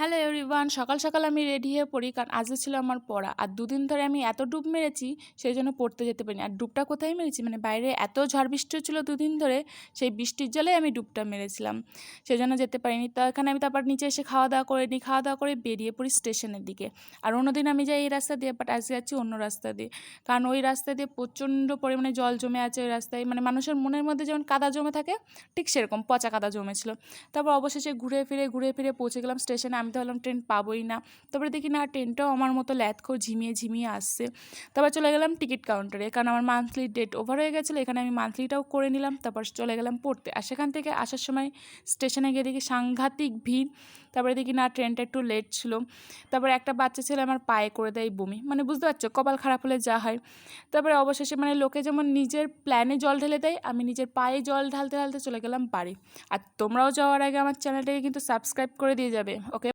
Hello everyone, সকাল সকাল আমি রেডি হয়ে পড়ি, কারণ আজকে ছিল আমার পড়া। আর দুদিন ধরে আমি এত ডুব মেরেছি, সেই জন্য পড়তে যেতে পারিনি। আর ডুবটা কোথায় মেরেছি, মানে বাইরে এত ঝড় বৃষ্টি হচ্ছিলো দুদিন ধরে, সেই বৃষ্টির জলে আমি ডুবটা মেরেছিলাম, সেই জন্য যেতে পারিনি। তো এখানে আমি তারপর নিচে এসে খাওয়া দাওয়া করে নিই, খাওয়া দাওয়া করে বেরিয়ে পড়ি স্টেশনের দিকে। আর অন্যদিন আমি যাই এই রাস্তা দিয়ে, বাট আজকে যাচ্ছি অন্য রাস্তা দিয়ে, কারণ ওই রাস্তা দিয়ে প্রচণ্ড পরিমাণে জল জমে আছে। ওই রাস্তায় মানে মানুষের মনের মধ্যে যেমন কাদা জমে থাকে, ঠিক সেরকম পচা কাদা জমেছিল। তারপর অবশেষে ঘুরে ফিরে পৌঁছে গেলাম স্টেশনে। আমি তো ভাবলাম ট্রেন পাবোই না, তারপরে দেখি না, ট্রেনটাও আমার মতো ল্যাথখো ঝিমিয়ে ঝিমিয়ে আসছে। তারপর চলে গেলাম টিকিট কাউন্টারে, কারণ আমার মান্থলি ডেট ওভার হয়ে গেছিলো। এখানে আমি মান্থলিটাও করে নিলাম, তারপর চলে গেলাম পড়তে। আর সেখান থেকে আসার সময় স্টেশনে গিয়ে দেখি সাংঘাতিক ভিড়। তারপরে দেখি না, ট্রেনটা একটু লেট ছিল। তারপরে একটা বাচ্চা ছেলে আমার পায়ে করে দেয় বমি, মানে বুঝতে পারছো কপাল খারাপ হলে যা হয়। তারপরে অবশেষে মানে লোকে যেমন নিজের প্ল্যানে জল ঢেলে দেয়, আমি নিজের পায়ে জল ঢালতে ঢালতে চলে গেলাম বাড়ি। আর তোমরাও যাওয়ার আগে আমার চ্যানেলটাকে কিন্তু সাবস্ক্রাইব করে দিয়ে যাবে, ওকে।